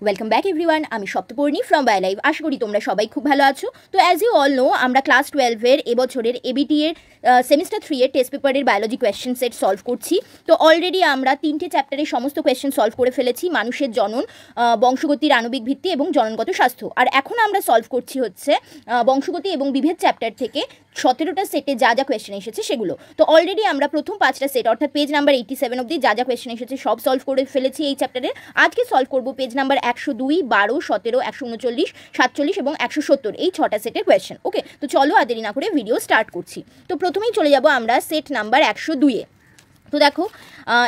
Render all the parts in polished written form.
Welcome back everyone, আমি Saptaparni from বায়োলাইভ। আশা করি তোমরা সবাই খুব ভালো আছো। তো অ্যাজ ইউ অল নো, আমরা ক্লাস 12-এর এবছরের এবিটি এর সেমিস্টার 3-এর টেস্ট পেপারের বায়োলজি কোয়েশ্চেন সেট সলভ করছি। তো অলরেডি আমরা 3টে চ্যাপ্টারের সমস্ত কোয়েশ্চেন সলভ করে ফেলেছি, মানুষের জনন, বংশগতির আণবিক ভিত্তি এবং জননগত স্বাস্থ্য। আর এখন আমরা সলভ করছি হচ্ছে বংশগতি এবং বিভেদ চ্যাপ্টার থেকে 17টা সেটে যা যা কোয়েশ্চেন এসেছে সেগুলো। তো অলরেডি আমরা প্রথম 5টা সেট অর্থাৎ পেজ নাম্বার 87 অবধি যা যা কোয়েশ্চেন এসেছে সব সলভ করে ফেলেছি এই চ্যাপ্টারের। আজকে সলভ করব পেজ নাম্বার 102, 12, 17, 139, 47 এবং 170 এই 6টা সেটের কোয়েশ্চেন। ওকে, তো চলো আর দেরি না করে ভিডিও স্টার্ট করছি। তো প্রথমেই চলে যাব আমরা সেট নাম্বার 102-এ। তো দেখো,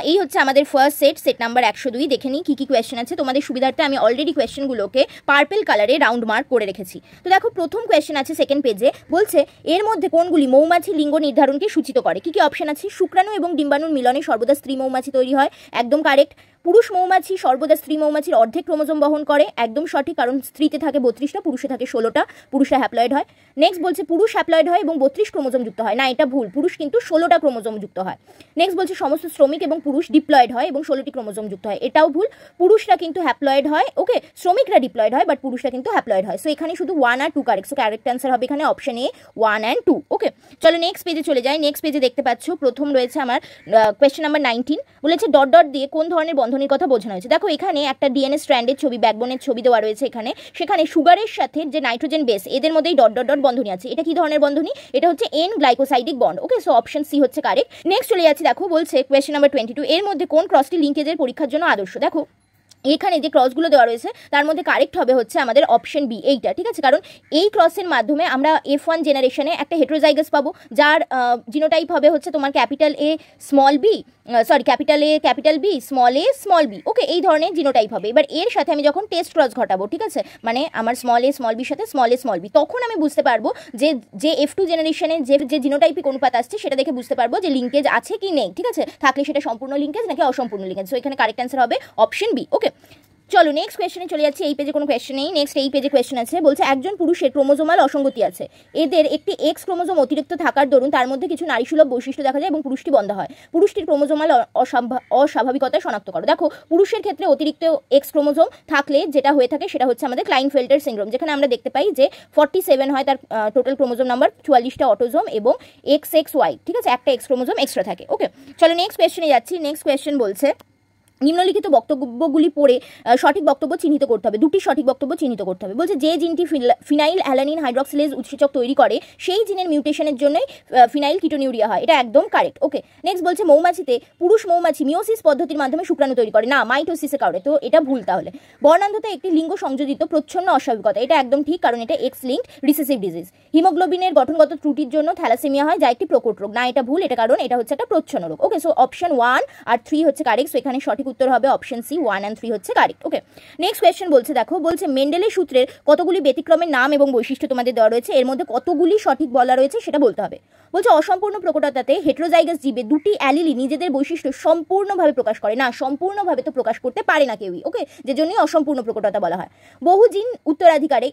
এই হচ্ছে আমাদের ফার্স্ট সেট নাম্বার 102। দেখে নিই কী কী কোয়েশ্চেন আছে। তোমাদের সুবিধার্থে আমি অলরেডি কোয়েশ্চেনগুলোকে পার্পেল কালারে রাউন্ড মার্ক করে রেখেছি। তো দেখো, প্রথম কোয়েশ্চেন আছে সেকেন্ড পেজে, বলছে এর মধ্যে কোনগুলি মৌমাছি লিঙ্গ নির্ধারণকে সূচিত করে। কী কী অপশন আছে? শুক্রাণু এবং ডিম্বাণুর মিলনে সর্বদা স্ত্রী মৌমাছি তৈরি হয়, একদম কারেক্ট। পুরুষ মৌমাছি সর্বদা স্ত্রী মৌমাছির অর্ধেক ক্রোমোজোম বহন করে, একদম সঠিক, কারণ স্ত্রীতে থাকে 32টা, পুরুষে থাকে 16টা, পুরুষরা হ্যাপ্লয়েড হয়। নেক্সট বলছে পুরুষ হ্যাপ্লয়েড হয় এবং 32 ক্রোমোজোম যুক্ত হয়। না, এটা ভুল, পুরুষ কিন্তু 16টা ক্রোমোজোম যুক্ত হয়। নেক্সট বলছে সমস্ত শ্রমিক এবং পুরুষ ডিপ্লয়েড হয় এবং 16টি ক্রোমোজোম যুক্ত হয়। এটাও ভুল, পুরুষরা কিন্তু হ্যাপ্লয়েড হয়। ওকে, শ্রমিকরা ডিপ্লয়েড হয় বাট পুরুষরা কিন্তু হ্যাপ্লয়েড হয়। সো এখানে শুধু 1 আর 2 কারেক্ট। সো কারেক্ট অ্যান্সার হবে এখানে অপশন এ 1 and 2। ওকে, চলো নেক্সট পেজে চলে যাই। নেক্সট পেজে দেখতে পাচ্ছ প্রথম রয়েছে আমার কোয়েশ্চেন নাম্বার 19, বলেছে ডট ডট দিয়ে কোন ধরনের বন্ধনীর কথা বোঝানো হয়েছে। দেখো, এখানে একটা ডিএনএ স্ট্র্যান্ডের ছবি, ব্যাকবোনের ছবি দেওয়া রয়েছে এখানে। সেখানে সুগারের সাথে যে নাইট্রোজেন বেস, এদের মধ্যেই ডট ডট ডট বন্ধনী আছে। এটা কি ধরনের বন্ধনী? এটা হচ্ছে এন গ্লাইকোসাইডিক বন্ড। ওকে, সো অপশন সি হচ্ছে কারেক্ট। নেক্সট চলে যাচ্ছি। দেখো, বলছে কোয়েশ্চেন নাম্বার 22, এর মধ্যে কোন ক্রসটি লিঙ্কেজের পরীক্ষার জন্য আদর্শ। দেখো, এখানে যে ক্রসগুলো দেওয়া রয়েছে তার মধ্যে কারেক্ট হবে হচ্ছে আমাদের অপশন বি, এইটা। ঠিক আছে, কারণ এই ক্রসের মাধ্যমে আমরা F1 জেনারেশনে একটা হেটেরোজাইগাস পাবো, যার জিনোটাইপ হবে হচ্ছে তোমার capital A small B, capital A capital B, small A small B. Okay, এই ধরনের জিনোটাইপ হবে। এবার এর সাথে আমি যখন টেস্ট ক্রস ঘটাবো, ঠিক আছে, মানে আমার স্মল এ স্মল বির সাথে স্মল এ স্মল বি, তখন আমি বুঝতে পারবো যে F2 জেনারেশনে যে জিনোটাইপিক অনুপাত আসছে সেটা দেখে বুঝতে পারবো যে লিঙ্কেজ আছে কি নেই। ঠিক আছে, থাকলে সেটা সম্পূর্ণ লিঙ্কেজ নাকি অসম্পূর্ণ লিঙ্কেজ। সো এখানে কারেক্ট অ্যান্সার হবে অপশন বি। ওকে, চলো নেক্সট কোয়েশ্চেনে চলে যাচ্ছি। এই পেজে কোনো কোয়েশ্চেন নেই। নেক্সট এই পেজে কোয়েশ্চেন আছে, বলছে একজন পুরুষের ক্রোমোজোমাল অসঙ্গতি আছে। এদের একটি এক্স ক্রোমোজোম অতিরিক্ত থাকার দরুন তার মধ্যে কিছু নারীসুলভ বৈশিষ্ট্য দেখা যায় এবং পুরুষটি বন্ধ হয়। পুরুষটির ক্রোমোজোমাল অস্বাভাবিকতা শনাক্ত করো। দেখো, পুরুষের ক্ষেত্রে অতিরিক্ত এক্স ক্রোমোজোম থাকলে যেটা হয়ে থাকে সেটা হচ্ছে আমাদের ক্লাইনফেল্টার সিনড্রোম, যেখানে আমরা দেখতে পাই যে 47 হয় তার টোটাল ক্রোমোজোম নাম্বার, 44টা অটোজোম এবং XXY। ঠিক আছে, একটা এক্স ক্রোমোজোম এক্সট্রা থাকে। ওকে, চলো নেক্সট কোয়েশ্চেনে যাচ্ছি। নেক্সট কোয়েশ্চেন বলছে নিম্নলিখিত বক্তব্যগুলি পড়ে সঠিক বক্তব্য চিহ্নিত করতে হবে। দুটি সঠিক বক্তব্য চিহ্নিত করতে হবে। বলছে যে জিনটি ফিনাইল অ্যালানিন হাইড্রক্সিলেজ উৎসেচক তৈরি করে সেই জিনের মিউটেশনের জন্যই ফিনাইল কিটোনিউরিয়া হয়। এটা একদম কারেক্ট। ওকে, নেক্সট বলছে মৌমাছিতে পুরুষ মৌমাছি মিওসিস পদ্ধতির মাধ্যমে শুক্রাণু তৈরি করে, না মাইটোসিসে করে। তো এটা ভুল। তাহলে বর্ণান্ধতা একটি লিঙ্গ সংযোজিত প্রচ্ছন্ন অস্বাভাবিকতা, এটা একদম ঠিক, কারণ এটা এক্স লিঙ্কড রিসেসিভ ডিজিজ। হিমোগ্লোবিনের গঠনগত ত্রুটির জন্য থ্যালাসেমিয়া হয়, যা একটি প্রকট রোগ, না এটা ভুল, এটা কারণ এটা হচ্ছে একটা প্রচ্ছন্ন রোগ। ওকে, সো অপশন 1 আর 3 হচ্ছে কারেক্ট। সো এখানে সঠিক উত্তর হবে অপশন সি, 1 and 3 হচ্ছে কারেক্ট। ওকে, নেক্সট কোয়েশ্চেন বলছে, দেখো, বলছে মেন্ডেলের সূত্রের কতগুলি ব্যতিক্রমের নাম এবং বৈশিষ্ট্য তোমাদের দেওয়া রয়েছে, এর মধ্যে কতগুলি সঠিক বলা রয়েছে সেটা বলতে হবে। বলছে অসম্পূর্ণ প্রকটতাতে হেটেরোজাইগাস জীবে দুটি অ্যালিলি নিজেদের বৈশিষ্ট্য সম্পূর্ণভাবে প্রকাশ করে, না সম্পূর্ণভাবে তো প্রকাশ করতে পারে না কেউই। ওকে, যে জন্যই অসম্পূর্ণ প্রকটতা বলা হয়। বহু জিন উত্তরাধিকারে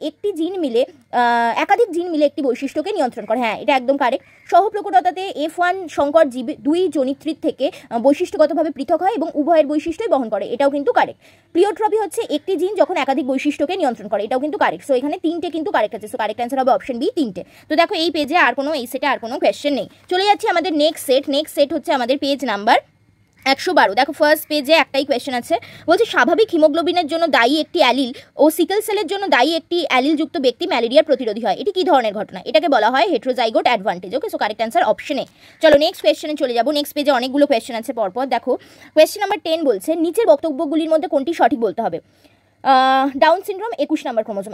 একাধিক জিন মিলে একটি বৈশিষ্ট্যকে নিয়ন্ত্রণ করে, হ্যাঁ এটা একদম কারেক্ট। সহপ্রকটতাতে F1 সংকর জীব দুই জনিত্রীর থেকে বৈশিষ্ট্যগতভাবে পৃথক হয় এবং উভয়ের বৈশিষ্ট্যই বহন করে, এটাও কিন্তু কারেক্ট। প্লিওট্রপি হচ্ছে একটি জিন যখন একাধিক বৈশিষ্ট্যকে নিয়ন্ত্রণ করে, এটাও কিন্তু কারেক্ট। সো এখানে 3টে কিন্তু কারেক্ট আছে। সো কারেক্ট অ্যান্সার হবে অপশন বি, 3টে। তো দেখো, এই পেজে আর কোনো, এই সেটে আর কোনো কোয়েশ্চেন নেই। চলে যাচ্ছি আমাদের নেক্সট সেট হচ্ছে আমাদের পেজ নাম্বার 112। দেখো, ফার্স্ট পেজে একটাই কোয়েশ্চেন আছে, বলছে স্বাভাবিক হিমোগ্লোবিনের জন্য দায়ী একটি অ্যালিল ও সিকেল সেলের জন্য দায়ী একটি অ্যালিল যুক্ত ব্যক্তি ম্যালেরিয়ার প্রতিরোধী হয়। এটি কি ধরনের ঘটনা? এটাকে বলা হয় heterozygote advantage. Okay, so correct answer option A. চলো নেক্সট কোয়েশ্চেনে চলে যাবো। নেক্সট পেজে অনেকগুলো কোয়েশ্চেন আছে পরপর। দেখো, কোয়েশ্চেন নাম্বার 10 বলছে নিচের বক্তব্যগুলির মধ্যে কোনটি সঠিক বলতে হবে। ডাউন সিনড্রোম 21 নম্বর ক্রোমোজোম,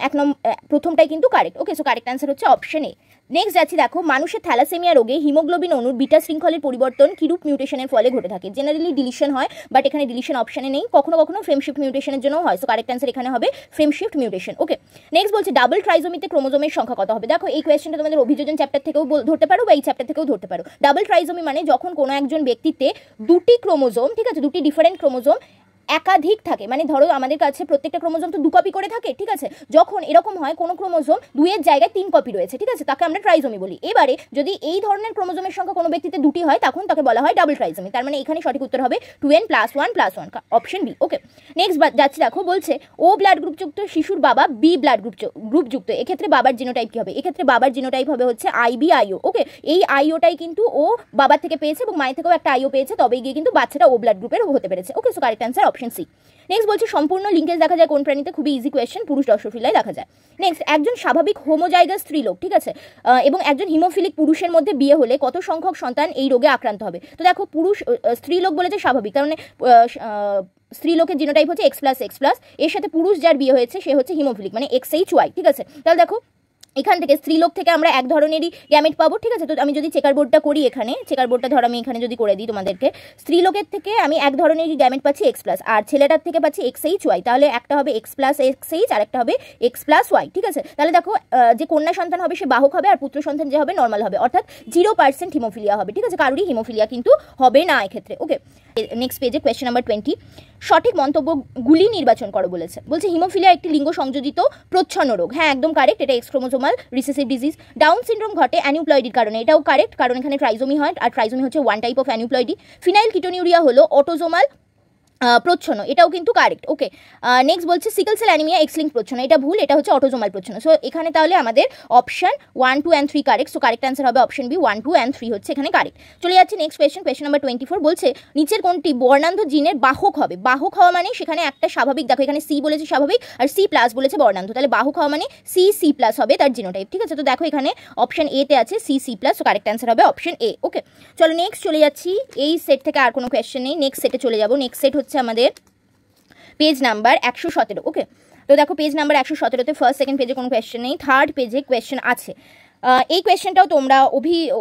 প্রথমটাই কিন্তু কারেক্ট। ওকে, সো কারেক্ট অ্যান্সার হচ্ছে অপশন এ। নেক্সট যাচ্ছি। দেখো, মানুষের থ্যালাসেমিয়া রোগে হিমোগ্লোবিন অণুর বিটা শৃঙ্খলের পরিবর্তন কিরূপ মিউটেশনের ফলে ঘটে থাকে। জেনারেলি ডিলিশন হয়, বাট এখানে ডিলিশন অপশনে নেই। কখনো কখনো ফ্রেমশিফট মিউটেশনের জন্য হয়। সো কারেক্ট অ্যান্সার এখানে হবে ফ্রেমশিফট মিউটেশন। ওকে, নেক্সট বলছে ডাবল ট্রাইজোমিতে ক্রোমোজোমের সংখ্যা কত হবে। দেখো, এই কোয়েশ্চেনটা তোমাদের অভিযোজন চ্যাপ্টার থেকেও ধরতে পারো বা এই চ্যাপ্টার থেকেও ধরতে পারো। ডাবল ট্রাইজোমি মানে যখন কোনো একজন ব্যক্তিতে দুটি ক্রোমোজোম, ঠিক আছে, দুটি ডিফারেন্ট ক্রোমোজোম একাধিক থাকে, মানে ধরো আমাদের কাছে প্রত্যেকটা ক্রোমোজোম তো 2 কপি করে থাকে, ঠিক আছে, যখন এরকম হয় কোনো ক্রোমোজোম 2-এর জায়গায় 3 কপি রয়েছে, ঠিক আছে, তাকে আমরা ট্রাইজোমি বলি। এবারে যদি এই ধরনের ক্রোমোজোমের সংখ্যা কোনো ব্যক্তিতে 2টি হয় তখন তাকে বলা হয় ডাবল ট্রাইজোমি। তার মানে এখানে সঠিক উত্তর হবে 2n+1+1, অপশন বি। ওকে, নেক্সট যাচ্ছি, দেখো বলছে ও ব্লাড গ্রুপযুক্ত শিশুর বাবা বি ব্লাড গ্রুপযুক্ত, এক্ষেত্রে বাবার জিনোটাইপ কি হবে? এক্ষেত্রে বাবার জিনোটাইপ হবে হচ্ছে IB-IO। ওকে, এই আইওটাই কিন্তু ও বাবার থেকে পেয়েছে এবং মায়ের থেকেও একটা আইও পেয়েছে, তবেই গিয়ে কিন্তু বাচ্চাটা ও ব্লাড গ্রুপের হতে পেরেছে। Okay, so correct answer option C. Next বলছে সম্পূর্ণ লিঙ্কেজ দেখা যায় কোন প্রাণীতে? খুবই ইজি কোয়েশ্চেন, পুরুষ ড্রসোফিলায় দেখা যায়। নেক্সট, একজন স্বাভাবিক হোমোজাইগাস স্ত্রীলোক, ঠিক আছে, এবং একজন হিমোফিলিক পুরুষের মধ্যে বিয়ে হলে কত সংখ্যক সন্তান এই রোগে আক্রান্ত হবে? তো দেখো পুরুষ স্ত্রীলোক বলেছে স্বাভাবিক, কারণ স্ত্রীলোকের জিনোটাইপ হচ্ছে X+X+, এর সাথে পুরুষ যার বিয়ে হয়েছে সে হচ্ছে হিমোফিলিক, মানে XHY, ঠিক আছে। তাহলে দেখো এখান থেকে স্ত্রীলোক থেকে আমরা এক ধরনেরই গ্যামেট পাবো, ঠিক আছে। তো আমি যদি চেকার বোর্ডটা করি, এখানে চেকার বোর্ডটা ধর আমি এখানে যদি করে দিই তোমাদেরকে, স্ত্রীলোকের থেকে আমি এক ধরনেরই গ্যামেট পাচ্ছি X+, আর ছেলেটার থেকে পাচ্ছি XHY, তাহলে একটা হবে X+XH আর একটা হবে X+Y, ঠিক আছে। তাহলে দেখো যে কন্যা সন্তান হবে সে বাহক হবে, আর পুত্র সন্তান যে হবে নর্মাল হবে, অর্থাৎ 0% হিমোফিলিয়া হবে, ঠিক আছে, কারোরই হিমোফিলিয়া কিন্তু হবে না এক্ষেত্রে। ওকে, নেক্সট পেজে কোয়েশ্চেন নাম্বার 20, সঠিক মন্তব্যগুলি নির্বাচন করো বলেছে। বলছে হিমোফিলিয়া একটি লিঙ্গ সংযোজিত প্রচ্ছন্ন রোগ, হ্যাঁ একদম কারেক্ট, এটা x chromosomal recessive disease. Down syndrome ঘটে অ্যানিউপ্লয়েডির কারণে, এটাও কারেক্ট, কারণ এখানে ট্রাইজোমি হয়, আর ট্রাইজোমি হচ্ছে one type of অ্যানিউপ্লয়েডি। Phenyl ketonuria হলো অটোজোমাল প্রচ্ছন্ন, এটাও কিন্তু কারেক্ট। ওকে, নেক্সট বলছে sickle cell anaemia x link প্রচ্ছন্ন, এটা ভুল, এটা হচ্ছে অটোজোমাল প্রচ্ছন্ন। সো এখানে তাহলে আমাদের option 1, 2 and 3 correct, so correct answer হবে অপশন বি, 1, 2 and 3 হচ্ছে এখানে কারেক্ট। চলে যাচ্ছে নেক্সট কোয়েশ্চেন নাম্বার 24, বলছে নিচের কোনটি বর্ণান্ধ জিনের বাহক হবে? বাহক হওয়া মানে সেখানে একটা স্বাভাবিক, দেখো এখানে সি বলেছে স্বাভাবিক আর C+ বলেছে বর্ণান্ধ, তাহলে বাহক হওয়া মানে C++ হবে তার জিনোটাইপ, ঠিক আছে। তো দেখো এখানে অপশন এ তে আছে C++, সো কারেক্ট অ্যান্সার হবে অপশন এ। ওকে, চলো নেক্সট চলে যাচ্ছি, এই সেট থেকে আর কোনো কোয়েশ্চেন নেই, নেক্সট সেটে চলে যাবো। নেক্সট সেট হচ্ছে আমাদের পেজ নাম্বার 117। ওকে, তো দেখো পেজ নাম্বার 117তে ফার্স্ট সেকেন্ড পেজে কোনো কোয়েশ্চেন নেই, থার্ড পেজে কোয়েশ্চেন আছে। এই কোয়েশ্চেনটাও তোমরা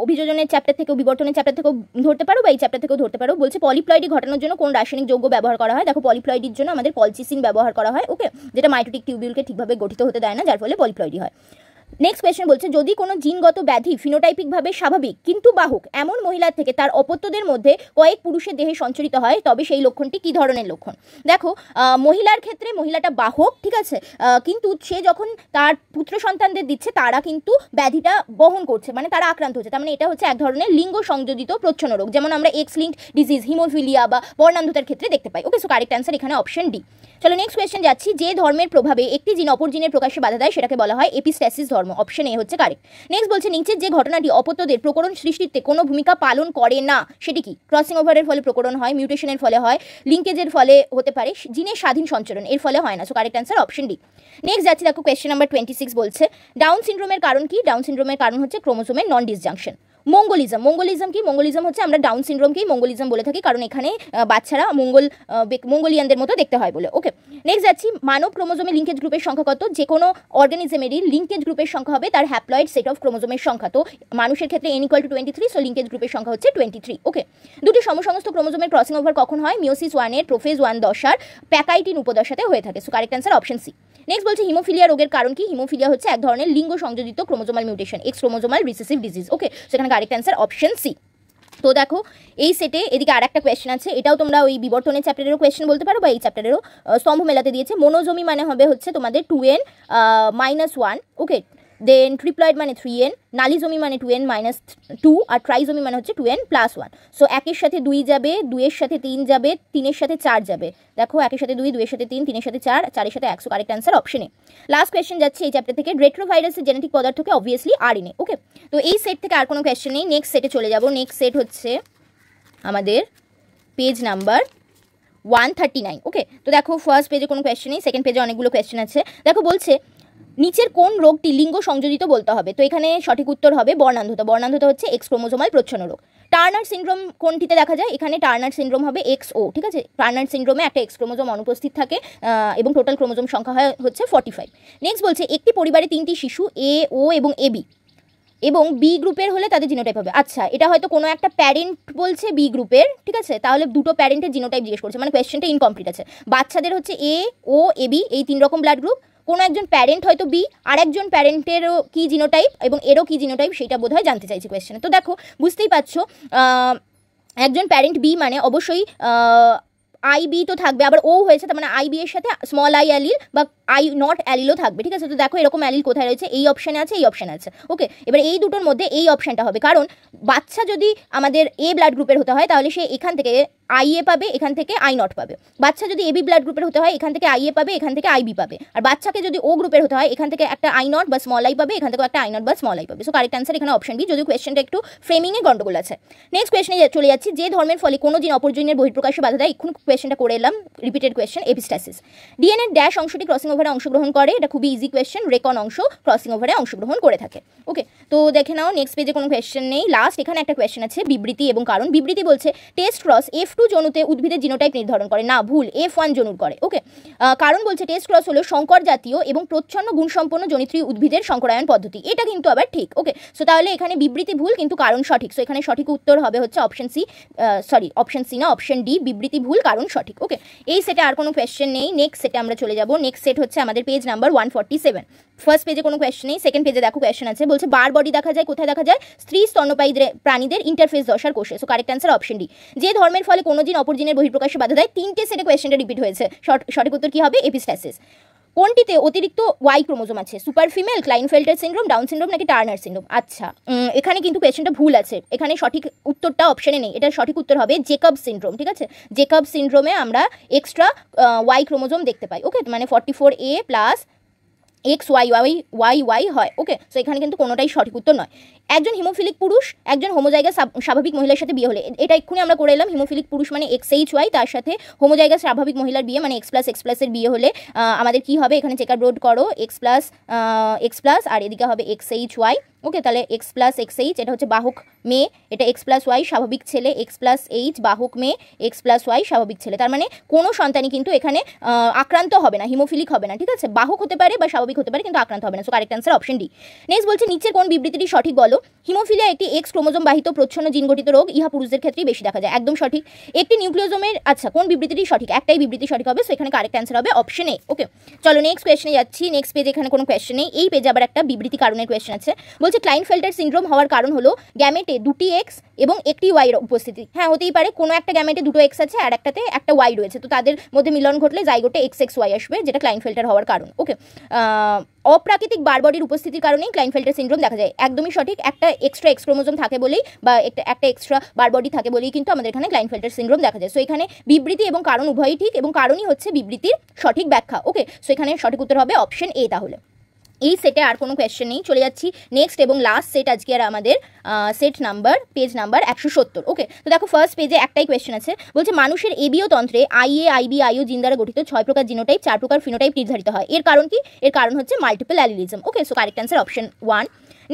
অভিযোজনের চ্যাপ্টার থেকে, বিবর্তনের চ্যাপ্টার থেকেও ধরতে পারো বা এই চ্যাপ্টার থেকেও ধরতে পারো। বলছে পলিপ্লয়েডি ঘটানোর জন্য কোন রাসায়নিক যৌগ ব্যবহার করা হয়? দেখো পলিপ্লয়েডির জন্য আমাদের কলচিসিন ব্যবহার করা হয়, ওকে, যেটা মাইটোটিক টিউবিউলকে ঠিকভাবে গঠিত হতে দেয় না, যার ফলে পলিপ্লয়েডি হয়। নেক্সট কোয়েশ্চেন বলছে যদি কোনো জিনগত ব্যাধি ফিনোটাইপিকভাবে স্বাভাবিক কিন্তু বাহক এমন মহিলার থেকে তার অপত্যদের মধ্যে কয়েক পুরুষের দেহে সঞ্চারিত হয়, তবে সেই লক্ষণটি কি ধরনের লক্ষণ? দেখো মহিলার ক্ষেত্রে মহিলাটা বাহক, ঠিক আছে, কিন্তু সে যখন তার পুত্র সন্তানদের দিচ্ছে তারা কিন্তু ব্যাধিটা বহন করছে, মানে তারা আক্রান্ত হচ্ছে, তার মানে এটা হচ্ছে এক ধরনের লিঙ্গ সংযোজিত প্রচ্ছন্ন রোগ, যেমন আমরা এক্স লিঙ্কড ডিজিজ, হিমোফিলিয়া বা বর্ণান্ধতার ক্ষেত্রে দেখতে পাই। ওকে, সো কারেক্ট অ্যান্সার এখানে অপশন ডি। চলো নেক্সট কোয়েশ্চেন যাচ্ছি, যে ধর্মের প্রভাবে একটি জিন অপর জিনের প্রকাশে বাধা দেয় সেটাকে বলা হয় এপিস্ট্যাসিস ধর্ম, অপশন এ হচ্ছে কারেক্ট। নেক্সট বলছে নিচের যে ঘটনাটি অপত্যদের প্রকরণ সৃষ্টিতে কোনো ভূমিকা পালন করে না সেটি কি? ক্রসিং ওভারের ফলে প্রকরণ হয়, মিউটেশনের ফলে হয়, লিঙ্কেজের ফলে হতে পারে, জিনের স্বাধীন সঞ্চরণ এর ফলে হয় না, so correct answer option D. Next যাচ্ছি, দেখো কোয়েশ্চেন নাম্বার 26 বলছে ডাউন সিনড্রোমের কারণ কি? ডাউন সিনড্রোমের কারণ হচ্ছে ক্রোমোজোমের নন ডিসজাংশন। মঙ্গোলিজম কি? মঙ্গোলিজম হচ্ছে আমরা ডাউন সিনড্রোমকেই মঙ্গোলিজম বলে থাকি, কারণ এখানে বাচ্চারা মঙ্গোলিয়ানদের মতো দেখতে হয় বলে। ওকে, নেক্সট যাচ্ছি, মানব ক্রোমোজোমে লিঙ্কেজ গ্রুপের সংখ্যা কত? যে কোনো অর্গানিজমেরই লিঙ্কেজ গ্রুপের সংখ্যা হবে তার হ্যাপ্লয়েড সেট অফ ক্রোমোজোমের সংখ্যা, তো মানুষের ক্ষেত্রে n=23, সো লিঙ্কেজ গ্রুপের সংখ্যা হচ্ছে 23। ওকে, দুটি সমসমস্ত ক্রোমোজোমের ক্রসিং ওভার কখন হয়? মিওসিস 1 এর প্রোফেজ 1 দশার প্যাকাইটিন উপদশাতে হয়ে থাকে, so correct answer option C. Next বলছে হিমোফিলিয়া রোগের কারণ কি? হিমোফিলিয়া হচ্ছে এক ধরনের লিঙ্গ সংযোজিত chromosomal mutation, X chromosomal recessive disease. Okay, সেখানে কারেক্ট অ্যান্সার অপশন সি। তো দেখো এই সেটে এদিকে আর একটা কোয়েশ্চেন আছে, এটাও তোমরা ওই বিবর্তনের চ্যাপ্টারেরও কোয়েশ্চেন বলতে পারো বা এই চ্যাপ্টারেরও স্তম্ভ মেলাতে দিয়েছে। মনোজমি মানে হবে হচ্ছে তোমাদের 2n-1, ওকে, দেন ট্রিপ্লয়েড মানে 3n, নালিজমি মানে 2n-2, আর ট্রাইজমি মানে হচ্ছে 2n+1। সো একের সাথে 2 যাবে, 2-এর সাথে 3 যাবে, 3-এর সাথে 4 যাবে, দেখো একের সাথে 2, 2-এর সাথে 3, 3-এর সাথে 4, 4-এর সাথে 1, সো কারেক্ট অ্যান্সার অপশন এ। লাস্ট কোয়েশ্চেন যাচ্ছে এই চ্যাপ্টার থেকে, রেট্রোভাইরাসের জেনেটিক পদার্থকে অবভিয়াসলি RNA। ওকে, তো এই সেট থেকে আর কোনো কোয়েশ্চেন নেই, নেক্সট সেটে চলে যাব। নেক্সট সেট হচ্ছে আমাদের পেজ নাম্বার 139। ওকে, তো দেখো ফার্স্ট পেজে কোনো কোয়েশ্চেন নেই, সেকেন্ড পেজে অনেকগুলো কোয়েশ্চেন আছে। দেখো বলছে নিচের কোন রোগটি লিঙ্গ সংযোজিত বলতে হবে? তো এখানে সঠিক উত্তর হবে বর্ণান্ধতা। বর্ণান্ধতা হচ্ছে এক্স ক্রোমোজোমাল প্রচ্ছন্ন রোগ। টার্নার সিনড্রোম কোনটিতে দেখা যায়? এখানে টার্নার সিনড্রোম হবে XO, ঠিক আছে, টার্নার সিনড্রোমে একটা এক্স ক্রোমোজোম অনুপস্থিত থাকে এবং টোটাল ক্রোমোজোম সংখ্যা হয় হচ্ছে 45। নেক্সট বলছে একটি পরিবারে 3টি শিশু A, O এবং AB এবং বি গ্রুপের হলে তাদের জিনোটাইপ হবে। আচ্ছা, এটা হয়তো কোনো একটা প্যারেন্ট বলছে বি গ্রুপের, ঠিক আছে, তাহলে দুটো প্যারেন্টের জিনোটাইপ জিজ্ঞেস করছে, মানে কোয়েশ্চেনটা ইনকমপ্লিট আছে। বাচ্চাদের হচ্ছে A, O, AB এই 3 রকম ব্লাড গ্রুপ, কোনো একজন প্যারেন্ট হয়তো বি, আর একজন প্যারেন্টেরও কি জিনোটাইপ এবং এরও কি জিনোটাইপ সেটা বোধহয় জানতে চাইছি কোয়েশ্চেনে। তো দেখো বুঝতেই পারছো একজন প্যারেন্ট বি মানে অবশ্যই আই বি তো থাকবে, আবার ও হয়েছে, তার মানে আই বি এর সাথে স্মল আই অ্যালিল বা আই নট অ্যালিলও থাকবে, ঠিক আছে। তো দেখো এরকম অ্যালিল কোথায় রয়েছে, এই অপশানে আছে, এই অপশানে আছে, ওকে। এবার এই দুটোর মধ্যে এই অপশানটা হবে, কারণ বাচ্চা যদি আমাদের এ ব্লাড গ্রুপের হতে হয় তাহলে সে এখান থেকে আই এ পাবে, এখান থেকে আই নট পাবে। বাচ্চা যদি এবি ব্লাড গ্রুপের হতে হয় এখান থেকে আই এ পাবে, এখান থেকে আই বি পাবে। আর বাচ্চাকে যদি ও গ্রুপের হতে হয় এখান থেকে একটা আই নট বা স্মল আই পাবে, এখান থেকে একটা আই নট বা স্মল আই পাবে। সো কারেক্ট অ্যান্সার এখানে অপশন বি, যদিও কোয়েশ্চেনটা একটু ফ্রেমিংয়ে গন্ডগোল আছে। নেক্সট কোয়েশ্চনে চলে যাচ্ছি, যে ধর্মের ফলে কোনো জিন অপর জিনের বহিঃপ্রকাশে বাধা দেয়, এখন কোয়েশ্চেনটা করে এলাম, রিপিটেড কোয়েশ্চেন, এপিস্টাসিস। ডিএনএর ড্যাশ অংশটি ক্রসিং ওভারে অংশগ্রহণ করে, এটা খুবই ইজি কোয়েশ্চেন, রেকন অংশ ক্রসিং ওভারে অংশগ্রহণ করে থাকে, ওকে। তো দেখে নাও নেক্সট পেজে কোনো কোয়েশ্চেন নেই। লাস্ট এখানে একটা কোয়েশ্চেন আছে, বিবৃতি এবং কারণ। বিবৃতি বলছে টেস্ট ক্রস F2 জনুতে উদ্ভিদের জিনোটাইপ নির্ধারণ করে, না ভুল, F1 জনুর করে, ওকে। কারণ বলছে টেস্ট ক্রস হলো সংকর জাতীয় এবং প্রচ্ছন্ন গুণসম্পন্ন জনিত্রী উদ্ভিদের সংকরায়ন পদ্ধতি, এটা কিন্তু আবার ঠিক, ওকে। সো তাহলে এখানে বিবৃতি ভুল কিন্তু কারণ সঠিক, সো এখানে সঠিক উত্তর হবে হচ্ছে অপশন সি, অপশন সি না, অপশন ডি, বিবৃতি ভুল কারণ সঠিক, ওকে। এই সেটে আর কোনো কোয়েশ্চেন নেই, নেক্সট সেটে আমরা চলে যাব। নেক্সট সেট হচ্ছে আমাদের পেজ নাম্বার 147। ফার্স্ট পেজে কোনো কোয়েশ্চেন নেই, সেকেন্ড পেজে দেখো কোয়েশ্চেন আছে, বলছে বার বডি দেখা যায় কোথায়, দেখা যায় স্ত্রী স্তন্যপায়ী প্রাণীদের ইন্টারফেস দশার কোষে। So correct answer option D. যে ধর্মের ফলে কোনো জিন অপর জিনের বহিঃপ্রকাশে বাধা দেয়, তিনটে সেটে কোয়েশ্চেনটা রিপিট হয়েছে, সঠিক উত্তর কি হবে, এপিস্টাসিস। কোনটিতে অতিরিক্ত ওয়াই ক্রোমোজোম আছে, super female, Klinefelter syndrome, Down syndrome নাকি টার্নার সিনড্রোম? আচ্ছা, এখানে কিন্তু কোয়েশ্চেনটা ভুল আছে, এখানে সঠিক উত্তরটা অপশনে নেই, এটার সঠিক উত্তর হবে জেকব সিনড্রোম, ঠিক আছে। জেকব সিনড্রোমে আমরা এক্সট্রা ওয়াই ক্রোমোজোম দেখতে পাই, ওকে, মানে 44A প্লাস XYY হয়, ওকে। সো এখানে কিন্তু কোনোটাই সঠিক উত্তর নয়। একজন হিমোফিলিক পুরুষ একজন হোমোজাইগাস স্বাভাবিক মহিলার সাথে বিয়ে হলে, এটা এক্ষুনি আমরা করে এলাম, হিমোফিলিক পুরুষ মানে XHY, তার সাথে হোমোজাইগাস স্বাভাবিক মহিলার বিয়ে মানে X+X+ এর বিয়ে হলে আমাদের কি হবে, এখানে চেকার বোর্ড করো, X+ আর এদিকে হবে XHY, ওকে। তাহলে X+XH এটা হচ্ছে বাহক মেয়ে, এটা X+Y স্বাভাবিক ছেলে, X+H বাহক মেয়ে, X+Y স্বাভাবিক ছেলে, তার মানে কোনো সন্তানই কিন্তু এখানে আক্রান্ত হবে না, হিমোফিলিক হবে না, ঠিক আছে। বাহক হতে পারে বা স্বাভাবিক হতে পারে কিন্তু আক্রান্ত হবে না, so correct answer option D. Next বলছে নিচের কোন বিবৃতিটি সঠিক বলো। হিমোফিলিয়া একটি এক্স ক্রোমোজোম বাহিত প্রচ্ছন্ন জিন গঠিত রোগ, ইহা পুরুষদের ক্ষেত্রেই বেশি দেখা যায়, একদম সঠিক। একটি নিউক্লিওজোমের, আচ্ছা কোন বিবৃতিটি সঠিক, একটাই বিবৃতি সঠিক হবে, সো এখানে কারেক্ট অ্যান্সার হবে অপশন এ, ওকে। চলো নেক্সট কোয়েশ্চনে যাচ্ছি। নেক্সট পেজে এখানে কোনো কোয়েশ্চেন নেই, এই পেজে আবার একটা বিবৃতি কারণের কোয়েশ্চেন আছে, বলছে ক্লাইনফেল্টার সিনড্রোম হওয়ার কারণ হলো গ্যামেটে দুটি এক্স এবং একটি ওয়াই এর উপস্থিতি। হ্যাঁ হতেই পারে, কোনো একটা গ্যামেটে দুটো এক্স আছে আর একটাতে একটা ওয়াই রয়েছে, তো তাদের মধ্যে মিলন ঘটলে জাইগোটে XXY আসবে, যেটা ক্লাইনফেল্টার হওয়ার কারণ, ওকে। অপ্রাকৃতিক বারবডির উপস্থিতির কারণেই ক্লাইনফেল্টার সিনড্রোম দেখা যায়, একদমই সঠিক। একটা এক্সট্রা এক্স ক্রোমোজোম থাকে বলেই বা একটা এক্সট্রা বারবডি থাকে বলেই কিন্তু আমাদের এখানে ক্লাইনফেল্টার সিনড্রোম দেখা যায়। সো এখানে বিবৃতি এবং কারণ উভয়ই ঠিক, এবং কারণই হচ্ছে বিবৃতির সঠিক ব্যাখ্যা, ওকে। সো এখানে সঠিক উত্তর হবে অপশন এ। তাহলে এই সেটে আর কোনো কোয়েশ্চেন নেই, চলে যাচ্ছি নেক্সট এবং লাস্ট সেট আজকে আর আমাদের সেট নাম্বার পেজ নাম্বার 170, ওকে। তো দেখো ফার্স্ট পেজে একটাই কোয়েশ্চেন আছে, বলছে মানুষের এবীয় তন্ত্রে IA IB IO জিন দ্বারা গঠিত 6 প্রকার জিনোটাইপ 4 প্রকার ফিনোটাইপ নির্ধারিত হয়, এর কারণ কি, এর কারণ হচ্ছে multiple allelism, okay. So correct answer option 1।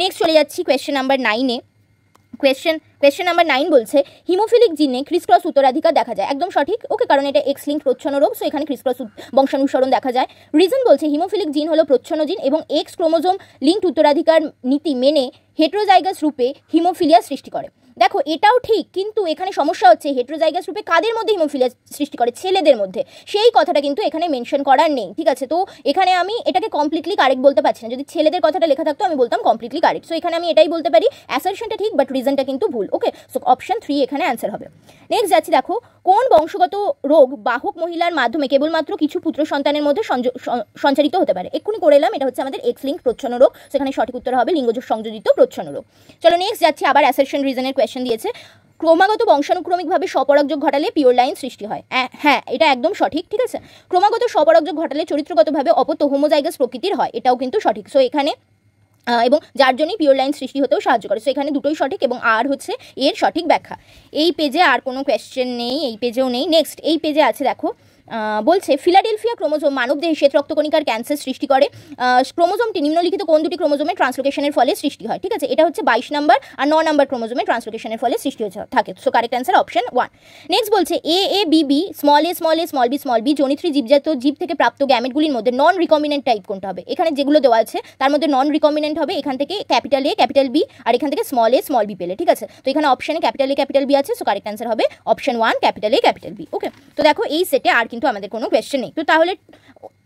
Next চলে যাচ্ছি কোয়েশ্চেন নাম্বার 9-এ। কোয়েশ্চেন নাম্বার 9 বলছে হিমোফিলিক জিনে ক্রিসক্রস উত্তরাধিকার দেখা যায়, একদম সঠিক, ওকে, কারণ এটা এক্স লিঙ্ক প্রচ্ছন্ন রোগ, সো এখানে ক্রিসক্রস বংশানুসরণ দেখা যায়। রিজন বলছে হিমোফিলিক জিন হলো প্রচ্ছন্ন জিন এবং এক্স ক্রোমোজোম লিঙ্কড উত্তরাধিকার নীতি মেনে হেটেরোজাইগাস রূপে হিমোফিলিয়া সৃষ্টি করে। দেখো এটাও ঠিক, কিন্তু এখানে সমস্যা হচ্ছে হেটেরোজাইগাস রূপে কাদের মধ্যে হিমোফিলিয়া সৃষ্টি করে, ছেলেদের মধ্যে, সেই কথাটা কিন্তু এখানে মেনশন করার নেই, ঠিক আছে। তো এখানে আমি এটাকে কমপ্লিটলি কারেক্ট বলতে পারছি না, যদি ছেলেদের কথাটা লেখা থাকতো আমি বলতাম কমপ্লিটলি কারেক্ট। সো এখানে আমি এটাই বলতে পারি অ্যাসারশনটা ঠিক বাট রিজনটা কিন্তু ভুল, ওকে। সো অপশন 3 এখানে অ্যান্সার হবে। নেক্সট যাচ্ছি, দেখো কোন বংশগত রোগ বাহক মহিলার মাধ্যমে কেবলমাত্র কিছু পুত্র সন্তানের মধ্যে সঞ্চারিত হতে পারে, এক্ষুনি করে এলাম, এটা হচ্ছে আমাদের এক্স লিঙ্ক প্রচ্ছন্ন রোগ, সেখানে সঠিক উত্তর হবে লিঙ্গজ সংযোজিত প্রচ্ছন্ন রোগ। চলো নেক্সট যাচ্ছি, আবার অ্যাসারশন রিজনের কোয়েশ্চেন দিয়েছে, ক্রমাগত বংশানুক্রমিকভাবে স্বপরাগযোগ ঘটালে পিওর লাইন সৃষ্টি হয়, হ্যাঁ এটা একদম সঠিক, ঠিক আছে। ক্রমাগত স্বপরাগযোগ ঘটালে চরিত্রগতভাবে অপত্য হোমোজাইগাস প্রকৃতির হয়, এটাও কিন্তু সঠিক। সো এখানে এবং যার জন্যই পিওর লাইন সৃষ্টি হতেও সাহায্য করে, সো এখানে দুটোই সঠিক এবং আর হচ্ছে এর সঠিক ব্যাখ্যা। এই পেজে আর কোনো কোয়েশ্চেন নেই, এই পেজেও নেই। নেক্সট এই পেজে আছে, দেখো বলছে ফিলাডেলফিয়া ক্রোমোজোম মানবদেহে শ্বেত রক্তকণিকার ক্যান্সার সৃষ্টি করে, ক্রোমোজোমটি নিম্নলিখিত কোন দুটি ক্রোমোজোমের ট্রান্সলোকেশনের ফলে সৃষ্টি হয়, ঠিক আছে। এটা হচ্ছে 22 নম্বর আর 9 নম্বর ক্রোমোজোমের ট্রান্সলোকেশনের ফলে সৃষ্টি হয়ে থাকে, so correct answer option 1। Next বলছে AABB small a small b জনিত্রী জীবজাত জীব থেকে প্রাপ্ত গ্যামেটগুলির মধ্যে নন রিকম্বিনেন্ট টাইপ কোনটা হবে, এখানে যেগুলো দেওয়া আছে তার মধ্যে নন রিকম্বিনেন্ট হবে, এখান থেকে ক্যাপিটাল A ক্যাপিটাল B আর এখান থেকে স্মল a স্মল b পেলে, ঠিক আছে। তো এখানে অপশনে ক্যাপিটাল A ক্যাপিটাল B আছে, সো কারেক্ট অ্যান্সার হবে option 1 capital A capital B, ওকে। তো দেখো এই সেটে আর কিন্তু কিন্তু আমাদের কোনো কোয়েশ্চেন নেই। তো তাহলে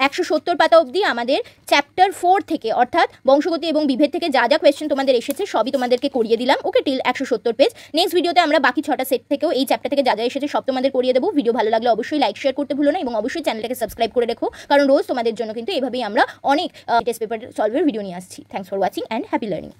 170 পাতা অবধি আমাদের চ্যাপ্টার 4 থেকে অর্থাৎ বংশগতি এবং বিভেদ থেকে যা যা কোয়েশ্চেন তোমাদের এসেছে সবই তোমাদেরকে করিয়ে দিলাম। ওকে, টিল 170 পেজ। নেক্সট ভিডিওতে আমরা বাকি 6টা সেট থেকেও এই চ্যাপ্টার থেকে যা যা এসেছে সব তোমাদের করিয়ে দেবো। ভিডিও ভালো লাগলে অবশ্যই লাইক শেয়ার করতে ভুলো না এবং অবশ্যই চ্যানেলটাকে সাবস্ক্রাইব করে রেখো, কারণ রোজ তোমাদের জন্য কিন্তু এভাবেই আমরা অনেক টেস্ট পেপার সলভের ভিডিও নিয়ে আসছি। Thanks for watching and happy learning.